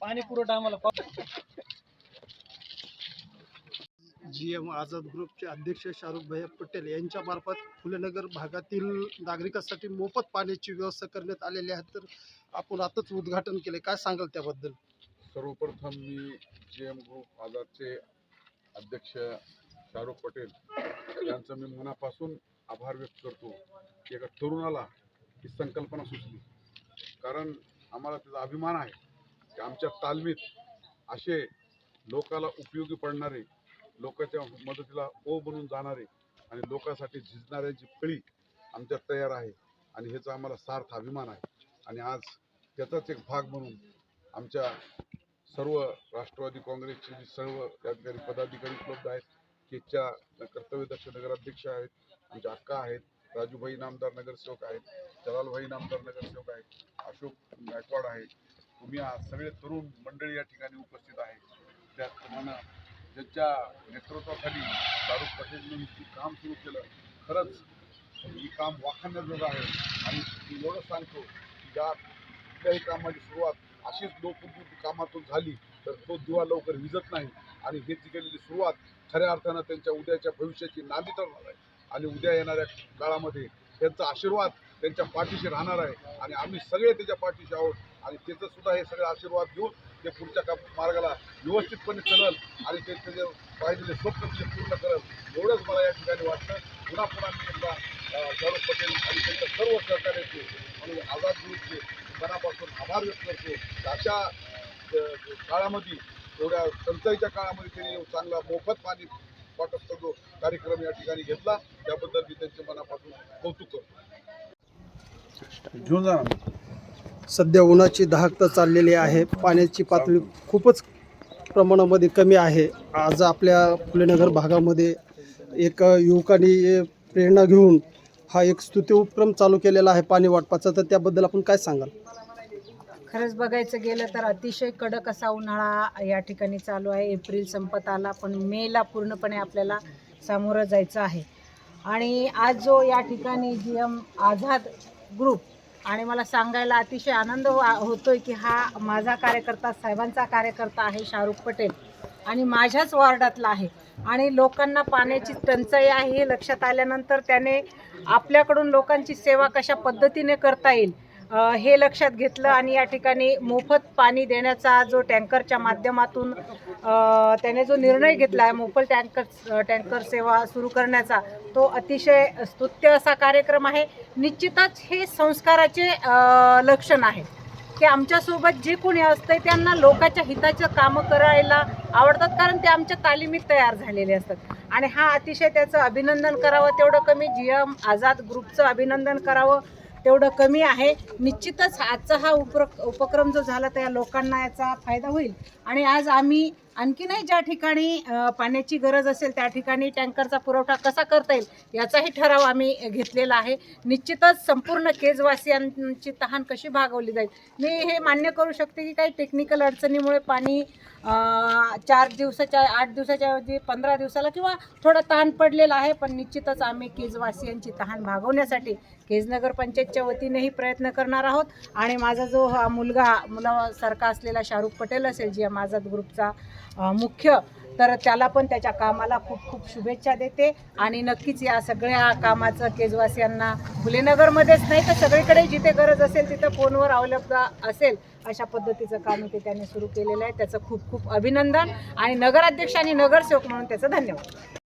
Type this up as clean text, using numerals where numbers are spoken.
पाणी पुरवठा आम्हाला GM आझाद ग्रुपचे अध्यक्ष शाहरुख भैया पटेल यांच्या मार्फत फुलेनगर भागातील नागरिकांसाठी मोफत पाण्याची व्यवस्था करण्यात आलेली आहे. तर आपण आताच उद्घाटन केले, काय सांगाल त्याबद्दल? सर्वप्रथम मी GM ग्रुप आझादचे अध्यक्ष शाहरुख पटेल यांचं मी मनापासून आभार व्यक्त करतो की एका तरुणाला ही संकल्पना सुचली. कारण आम्हाला त्याचा अभिमान आहे की आमच्या तालमीत असे लोकाला उपयोगी पडणारे, लोकांच्या मदतीला ओ बनून जाणारे आणि लोकांसाठी झिजणाऱ्यांची फळी आमच्यात तयार आहे आणि ह्याचा आम्हाला सार्थ अभिमान आहे. आणि आज त्याचाच एक भाग म्हणून आमच्या सर्व राष्ट्रवादी काँग्रेसचे सर्व या ठिकाणी पदाधिकारी उपलब्ध आहेत. केच्या कर्तव्यदक्ष नगराध्यक्ष आहेत, आमच्या अक्का आहेत, राजूभाई नामदार नगरसेवक आहेत, जलालभाई नामदार नगरसेवक आहेत, अशोक गायकवाड आहेत. तुम्ही सगळे तरुण मंडळी या ठिकाणी उपस्थित आहे. त्याचप्रमाणे ज्यांच्या नेतृत्वाखाली शाहरुख पटेलने काम सुरू केलं, खरंच ही काम वाखाणण्याजोगं आहे. आणि एवढं सांगतो की ज्या कुठल्याही कामाची सुरुवात अशीच लोकउपयोगी कामातून झाली तर तो दिवा लवकर विझत नाही. आणि हे ती केलेली सुरुवात खऱ्या अर्थानं त्यांच्या उद्याच्या भविष्याची नांदी ठरणार आहे. आणि उद्या येणाऱ्या काळामध्ये त्यांचा आशीर्वाद त्यांच्या पाठीशी राहणार आहे आणि आम्ही सगळे त्याच्या पाठीशी आहोत. आणि त्याचं सुद्धा हे सगळे आशीर्वाद घेऊन ते पुढच्या मार्गाला व्यवस्थितपणे चलल आणि ते त्याचे पाहिलेले स्वप्न ते पूर्ण करल, एवढंच मला या ठिकाणी वाटतं. पुन्हा मी एकदा शाहरुख पटेल आणि त्यांच्या सर्व सहकार्याचे आणि आझाद ग्रुपचे मनापासून आभार व्यक्त करतो. अशा काळामध्ये, एवढ्या टंचाईच्या काळामध्ये त्यांनी चांगला मोफत पाणी वाटपचा जो कार्यक्रम या ठिकाणी घेतला त्याबद्दल मी त्यांचे मनापासून कौतुक करतो. घेऊन जा. सध्या उन्हाची दहाकता चाललेली आहे, पाण्याची पातळी खूपच प्रमाणामध्ये कमी आहे. आज आपल्या फुलेनगर भागामध्ये एक युवकांनी प्रेरणा घेऊन हा एक स्तुती उपक्रम चालू केलेला आहे पाणी वाटपाचा, तर त्याबद्दल आपण काय सांगाल? खरंच बघायचं गेलं तर अतिशय कडक असा उन्हाळा या ठिकाणी चालू आहे. एप्रिल संपत आला, पण मेला पूर्णपणे आपल्याला सामोरं जायचं आहे. आणि आज जो या ठिकाणी GM आझाद ग्रुप, आणि मला सांगायला अतिशय आनंद होतोय की हा माझा कार्यकर्ता, साहेबांचा कार्यकर्ता आहे शाहरुख पटेल आणि माझ्याच वॉर्डातला आहे. आणि लोकांना पाण्याची टंचाई आहे हे लक्षात आल्यानंतर त्याने आपल्याकडून लोकांची सेवा कशा पद्धतीने करता येईल हे लक्षात घेतलं आणि या ठिकाणी मोफत पाणी देण्याचा जो टँकरच्या माध्यमातून त्याने जो निर्णय घेतला आहे, मोफत टँकर सेवा सुरू करण्याचा, तो अतिशय स्तुत्य असा कार्यक्रम आहे. निश्चितच हे संस्काराचे लक्षण आहे की आमच्यासोबत जे कोणी असते त्यांना लोकांच्या हिताचं कामं करायला आवडतात, कारण ते आमच्या तालिमीत तयार झालेले असतात. आणि हा अतिशय त्याचं अभिनंदन करावं तेवढं कमी, GM आझाद ग्रुपचं अभिनंदन करावं तेवढं कमी आहे. निश्चितच आजचा हा उपक्रम जो झाला त्या लोकांना याचा फायदा होईल. आणि आज आम्ही आणखीनही ज्या ठिकाणी पाण्याची गरज असेल त्या ठिकाणी टँकरचा पुरवठा कसा करता येईल याचाही ठराव आम्ही घेतलेला आहे. निश्चितच संपूर्ण केजवासियांची तहान कशी भागवली जाईल, मी हे मान्य करू शकते की काही टेक्निकल अडचणीमुळे पाणी 4 दिवसाच्या 8 दिवसाच्या ऐवजी 15 दिवसाला किंवा थोडं तहान पडलेलं आहे. पण निश्चितच आम्ही केजवासियांची तहान भागवण्यासाठी केज नगर पंचायतच्या वतीनेही प्रयत्न करणार आहोत. आणि माझा जो हा मुलासारखा असलेला शाहरुख पटेल असेल GM आझाद ग्रुपचा मुख्य, तर त्याला पण त्याच्या कामाला खूप खूप शुभेच्छा देते. आणि नक्कीच या सगळ्या कामाचं केजवासियांना फुलेनगरमध्येच नाही तर सगळीकडे जिथे गरज असेल तिथं फोनवर अवेलेबल असेल अशा पद्धतीचं काम इथे त्याने सुरू केलेलं आहे. त्याचं खूप खूप अभिनंदन आणि नगराध्यक्ष आणि नगरसेवक म्हणून त्याचं धन्यवाद.